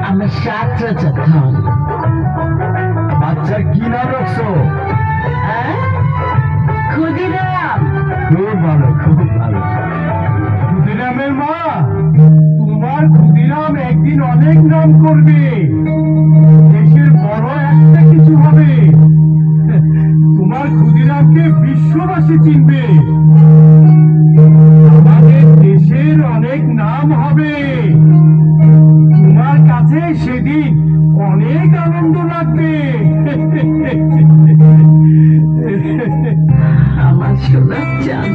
আমার 7 খান। বাচ্চার কি নাম রাখছো? ক্ষুদিরাম। খুব ভালো, খুব ভালো। ক্ষুদিরামের মা, তোমার ক্ষুদিরাম একদিন অনেক নাম করবে, দেশের বড় একটা কিছু হবে। তোমার ক্ষুদিরামকে বিশ্ববাসী চিনবে, আমাদের দেশের অনেক নাম হবে। তোমার কাছে সেদিন অনেক আনন্দ লাগবে। আমার সোনার চান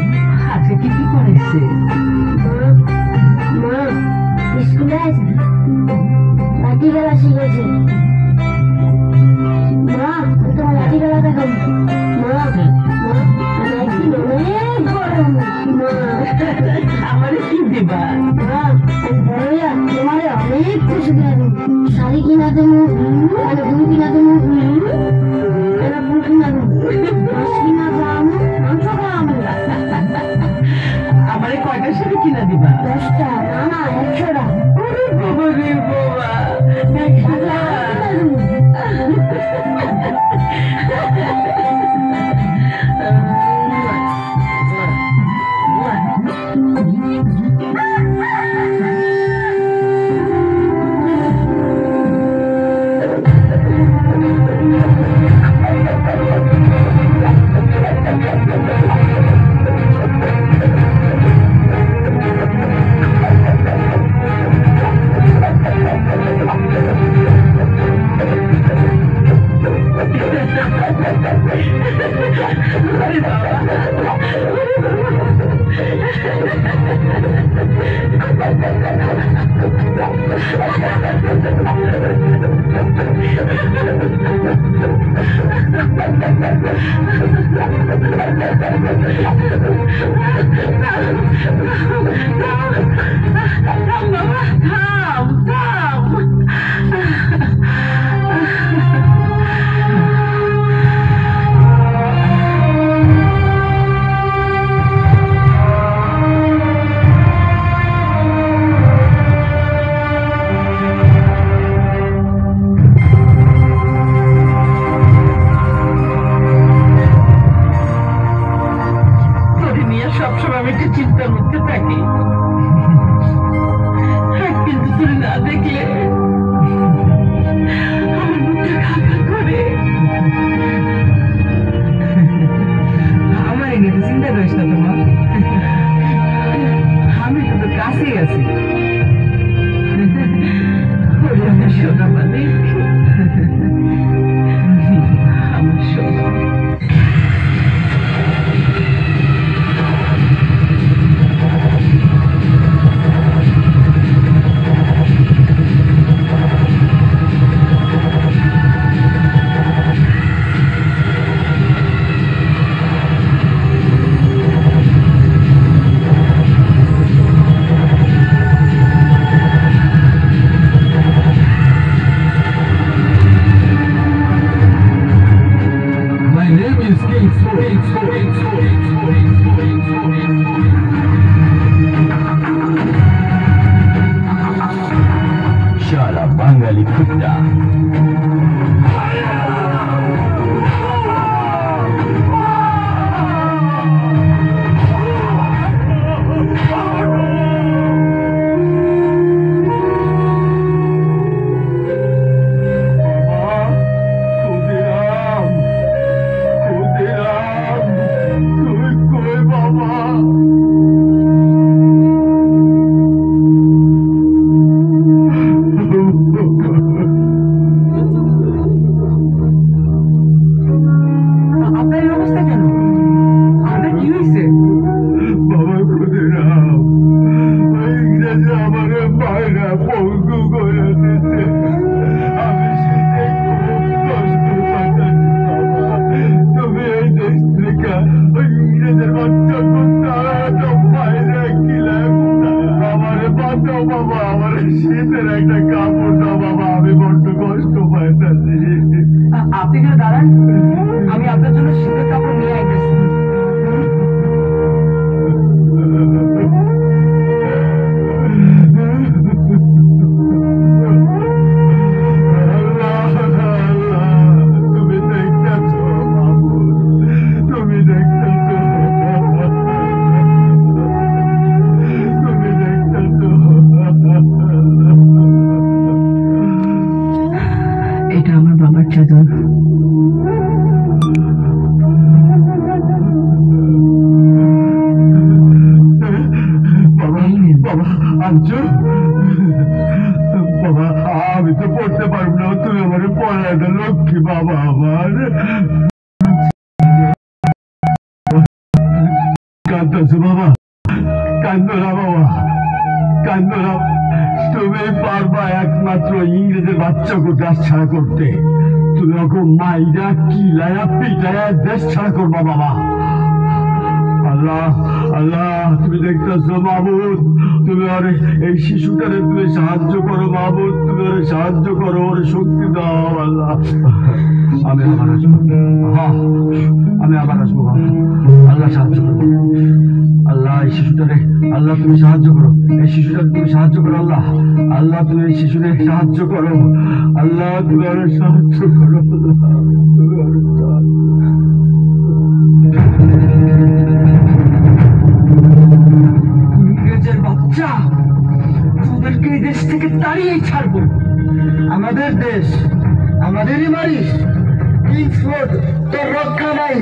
আজকে কি করেছে? স্কুলে আছে, লাঠি খেলা শিখেছে। মা, তোমার লাঠি খেলা দেখাবো। মা, একদিন অনেক গরম। মা, আমার কি দিবা? মা, আমি বড় হইয়া তোমার অনেক কিছু কিনা দেবো। শাড়ি কিনা দেবো, ঘুম কিনা দেবো, ফুল কিনা দেবো, মাছ কিনা খাওয়াবো, মাংস খাওয়াবো। আমার কয়টা শাড়ি কিনা দিবা? 10টা, না 100টা। বাবা রে বাবা, সবসময় আমি একটু চিন্তার মধ্যে থাকি, কিন্তু তুই না দেখলে আমার মুখটা খাকা করে। আমার এনে তো চিন্তা করিস না তোমার, আমি তো তোর কাছেই আছি। আমার সোনা মানে আমার সোনা। শালা বাঙালি কুত্তা। আপনি যে দাঁড়ান, আমি আপনার জন্য শীতের কাপড় নিয়ে আইতেছি। চেতন। বাবা বাবা আনছো বাবা, আমি তো পড়তে পারবো না, তুমি আমার পড়ায় না লক্ষ্মী বাবা আমার। কান্দছো বাবা, কান্দো না বাবা, কান্দো না। তুমি পারবা একমাত্র ইংরেজের বাচ্চাকে দেশ ছাড়া করতে। তুমি ওকে মাইরা কিলায়া পিটায়া দেশ ছাড়া করবা বাবা। আল্লাহ আল্লাহ, তুমি দেখতেছো মাহবুদ, তুমি আরে এই শিশুটারে তুমি সাহায্য করো মাহবুদ, তুমি ওরে সাহায্য করো, ওরে শক্তি দাও আল্লাহ। আমি আবার আসবো, হ্যাঁ আমি আবার আসবো বাবা। আল্লাহ সাহায্য করো, আল্লাহ এই শিশুটারে, আল্লাহ তুমি সাহায্য করো, এই শিশুটাকে তুমি সাহায্য করো আল্লাহ। আল্লাহ তুমি এই শিশুরে সাহায্য করো, আল্লাহ তুমি ওরে সাহায্য করো, তুমি ওরে ইংরেজের বাচ্চা, তোদেরকে এই দেশ থেকে তাড়িয়ে ছাড়বো। আমাদের দেশ, আমাদেরই মারিস, কিংসফোর্ড তোর রক্ষা নাই।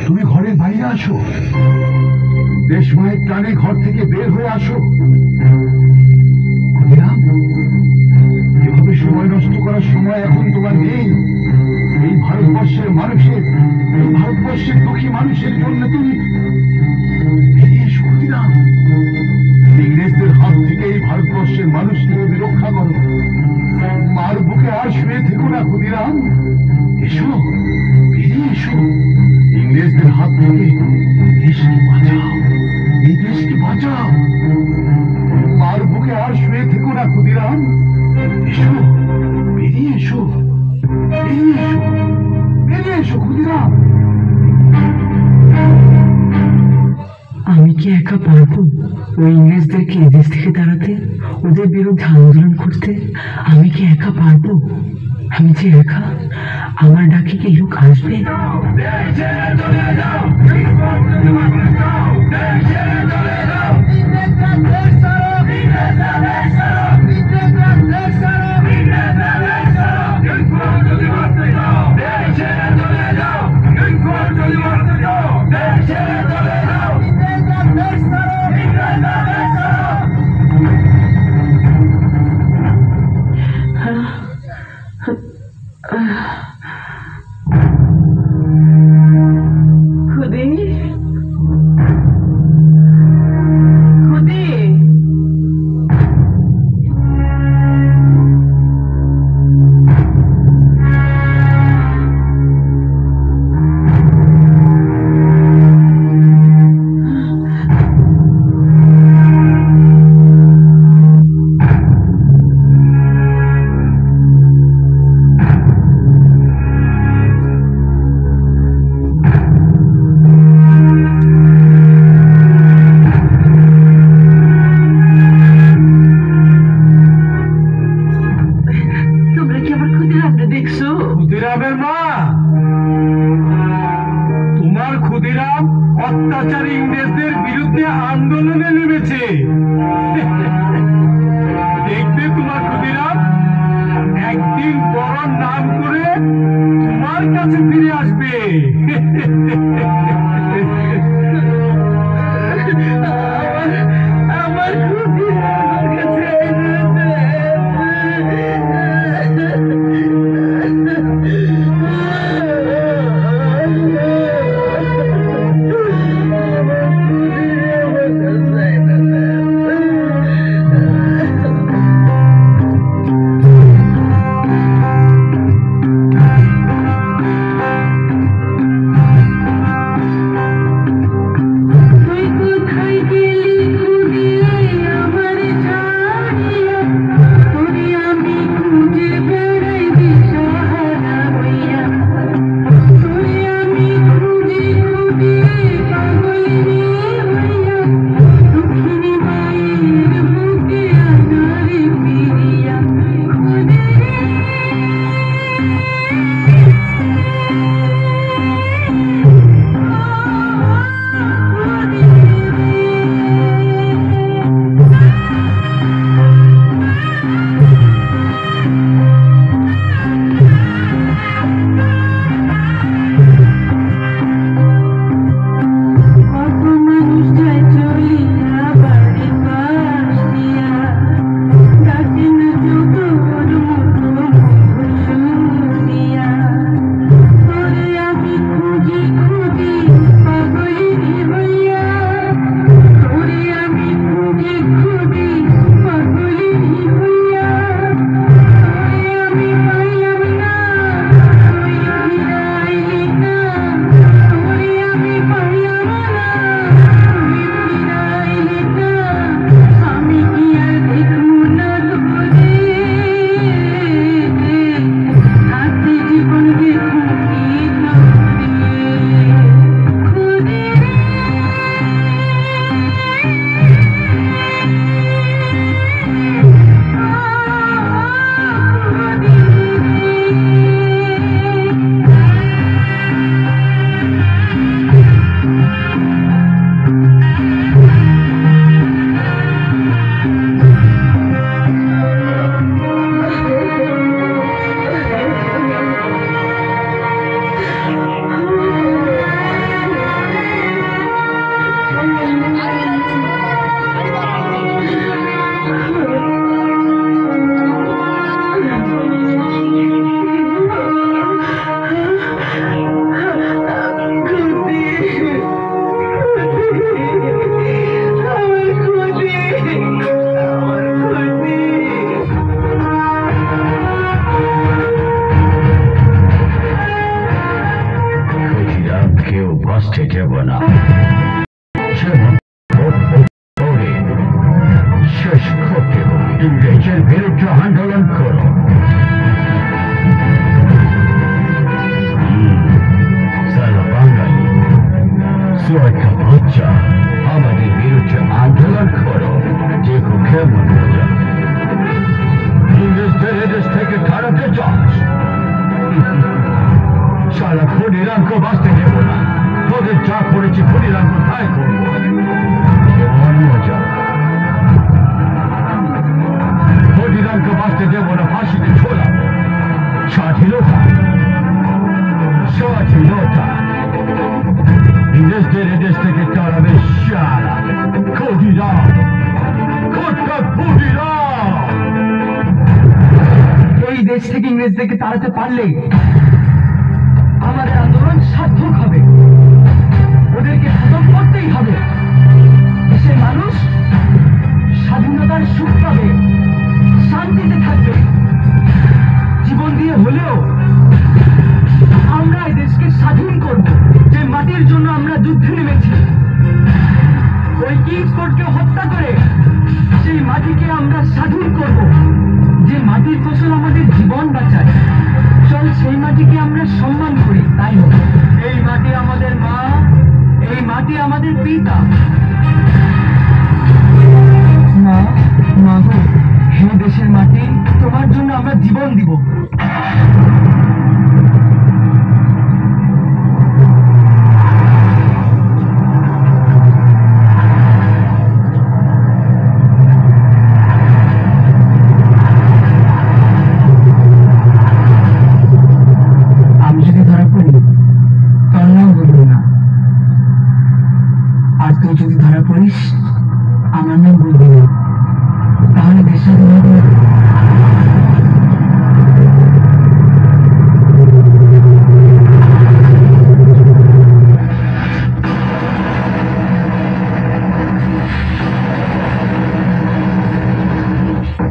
তুমি ঘরের বাইরে আসো, দেশমায়ের টানে ঘর থেকে বের হয়ে আসো। এভাবে সময় নষ্ট করার সময় এখন তোমার নেই। এই ভারতবর্ষের মানুষের, এই ভারতবর্ষের দুঃখী মানুষের জন্য তুমি বেরিয়ে এসো ক্ষুদিরাম। ইংরেজদের হাত থেকে এই ভারতবর্ষের মানুষকে তুমি রক্ষা করো। মার বুকে আর শুয়ে থেকো না ক্ষুদিরাম, এসো বেরিয়ে এসো। ইংরেজদের হাত থেকে দেশকে বাঁচাও, এই দেশকে বাঁচাও। মার বুকে আর শুয়ে থেকো না ক্ষুদিরাম, এসো বেরিয়ে এসো, বেরিয়ে এসো, বেরিয়ে এসো ক্ষুদিরাম। আমি কি একা পারবো ওই ইংরেজদেরকে এই দেশ থেকে তাড়াতে, ওদের বিরুদ্ধে আন্দোলন করতে? আমি কি একা পারবো? আমি যে একা, আমার ডাকে কি লোক আসবে? ক্ষুদিরামের মা, তোমার ক্ষুদিরাম অত্যাচারী ইংরেজদের বিরুদ্ধে আন্দোলনে নেমেছে। দেখবে তোমার ক্ষুদিরাম একদিন বড় নাম করে তোমার কাছে ফিরে আসবে। আমার ক্ষুদিরামের কাছে কেউ বাঁচতে দেব না। শেষ করতে হবে। ইংরেজের বিরুদ্ধে আন্দোলন করো। সারা বাঙালি সোয়াকা বাচ্চা আমাদের বিরুদ্ধে আন্দোলন করো, দেখো কেমন মজা। ইংরেজদের এদেশ থেকে তাড়াতে চাস? সারা ক্ষুদিরামকে বাঁচতে দেব না। তোদের যা করেছি ক্ষুদিরামকে তাই করবো। কেমন মজা। ক্ষুদিরামকে বাঁচতে দেব না, ফাঁসিতে ঝোলাবো। স্বাধীনতা, স্বাধীনতা। ইংরেজদের এদেশ থেকে তাড়াবে সারা ক্ষুদিরাম, ক্ষুদিরাম। এই দেশ থেকে ইংরেজদেরকে তাড়াতে পারলে আমাদের আন্দোলন সার্থক হবে। ওদেরকে খতম করতেই হবে। দেশের মানুষ স্বাধীনতার সুখ পাবে, শান্তিতে থাকবে। জীবন দিয়ে হলেও আমরা এই দেশকে স্বাধীন করব। যে মাটির জন্য আমরা যুদ্ধে নেমেছি, ওই কিংসফোর্ডকে হত্যা করে সেই মাটিকে আমরা স্বাধীন করব। যে মাটির ফসল আমাদের জীবন বাঁচায়, চল সেই মাটিকে আমরা সম্মান করি। তাই হোক। এই মাটি আমাদের মা, এই মাটি আমাদের পিতা। মা, মা গো, হে দেশের মাটি, তোমার জন্য আমরা জীবন দিব। তুই যদি ধরা পড়িস, আমার নাম বলবি না, তাহলে দেশ স্বাধীন হবে।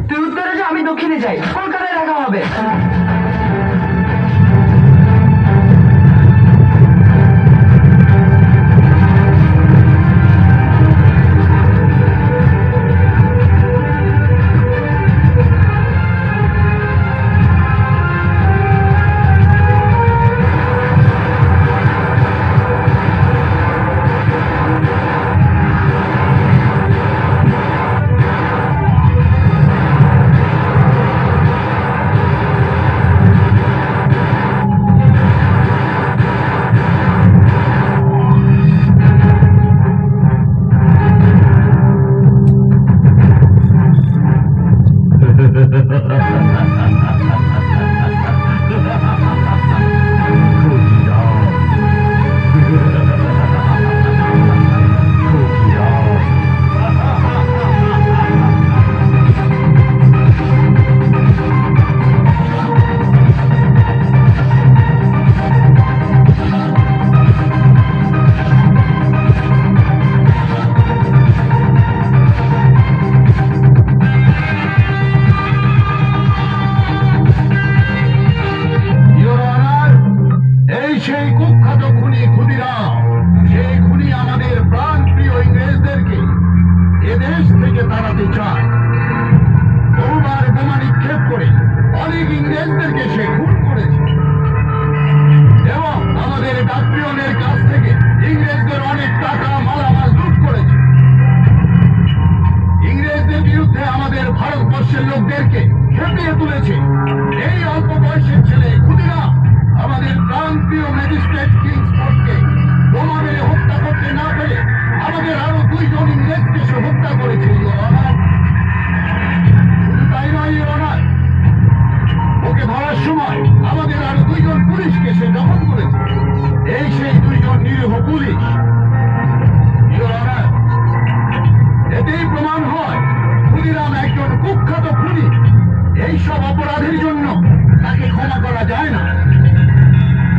তুই উত্তরে যা, আমি দক্ষিণে যাই। কলকাতায় দেখা হবে। লোকদেরকে খেপিয়ে তুলেছে। এই অল্প বয়সের ছেলে ক্ষুদিরাম আমাদের প্রান্তীয় ম্যাজিস্ট্রেট কিংসফোর্ডকে বোমা মেরে হত্যা করতে না পেরে আমাদের আরো 2 জন ইংরেজকে সে হত্যা করেছে। শুধু তাই নয়, ওকে ধরার সময় আমাদের আরো 2 জন পুলিশকে সে দমন করেছে। এই সেই 2 জন নিরীহ পুলিশ। এতেই প্রমাণ হয় ক্ষুদিরাম একজন কুখ্যাত খুনি। এইসব অপরাধের জন্য তাকে ক্ষমা করা যায় না।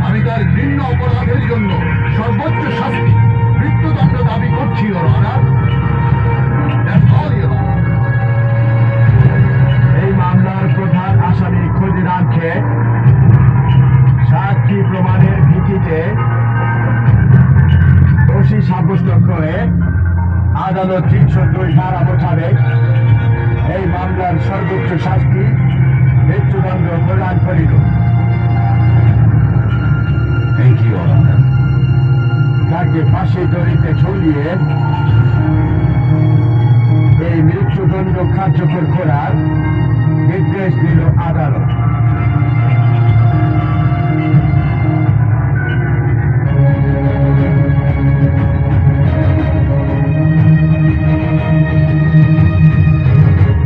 আমি তার ঘৃণ্য অপরাধের জন্য সর্বোচ্চ শাস্তি মৃত্যুদণ্ড দাবি করছি। এই মামলার প্রধান আসামি ক্ষুদিরামকে সাক্ষী প্রমাণের ভিত্তিতে ক্রমে আদালত 302 ধারা মোতাবেক এই মামলার সর্বোচ্চ শাস্তি মৃত্যুদণ্ড প্রদান করিল। Thank you honour. তাকে ফাঁসি দড়িতে ঝুলিয়ে এই মৃত্যুদণ্ড কার্যকর করার নির্দেশ দিল আদালত।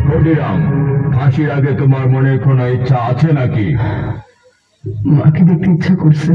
ক্ষুদিরাম, ফাঁসির আগে তোমার মনে কোনো ইচ্ছা আছে নাকি? মাকে দেখতে ইচ্ছা করছে।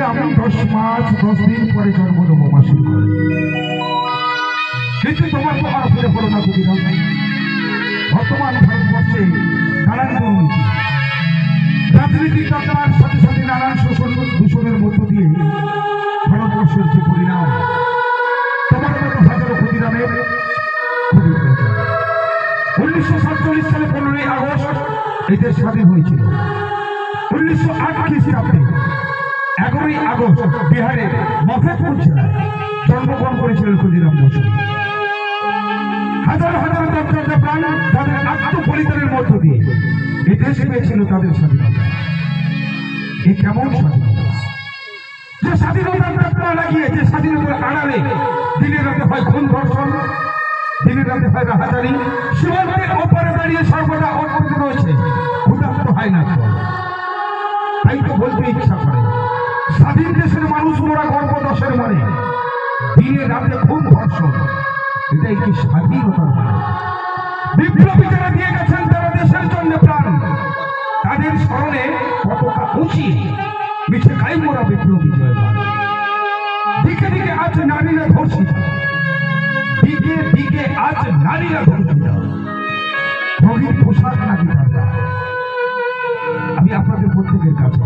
চেয়েছিলাম 10 মাস 10 দিন পরে জন্ম দেব মাসির ঘরে, কিন্তু তোমার তো আর ফিরে পড়ো না ক্ষুদিরাম। বর্তমান ভারতবর্ষে নানান দুর্নীতি, রাজনীতির চর্চার সাথে সাথে নানান শোষণ দূষণের মধ্য দিয়ে ভারতবর্ষের যে পরিণাম, তোমার মতো হাজারো ক্ষুদিরামের খুবই প্রয়োজন। 1947 সালে 15ই আগস্ট এই দেশ স্বাধীন হয়েছিল। 1908 খ্রিস্টাব্দে 11ই আগস্ট বিহারের মফেদপুর জেলায় জন্মগ্রহণ করেছিলেন ক্ষুদিরাম বসু। হাজার হাজার দপ্তর প্রাণ তাদের আত্মবলিদানের মধ্য দিয়ে এই দেশ পেয়েছিল তাদের স্বাধীনতা। এই কেমন স্বাধীনতা, যে স্বাধীনতার প্রাণ লাগিয়ে, যে স্বাধীনতার আড়ালে দিনের রাতে হয় খুন ধর্ষণ, দিনের রাতে হয় রাহাজারি, সীমান্তের ওপারে দাঁড়িয়ে সর্বদা অর্পিত রয়েছে ক্ষুধার্ত হয় না। তাই তো বলতে ইচ্ছা করে, স্বাধীন দেশের মানুষ মোরা গর্ভদশের মনে, দিনের রাতে খুন ধর্ষণ, এটাই কি স্বাধীনতার মানে? বিপ্লবী যারা দিয়ে গেছেন তারা দেশের জন্য প্রাণ, তাদের স্মরণে কতটা উচিত মিছে গাই মোরা বিপ্লবী জয়গান। দিকে দিকে আজ নারীরা ধর্ষিত, দিকে দিকে আজ নারীরা ধর্ষিত, রঙিন পোশাক নাকি। আমি আপনাদের প্রত্যেকের কাছে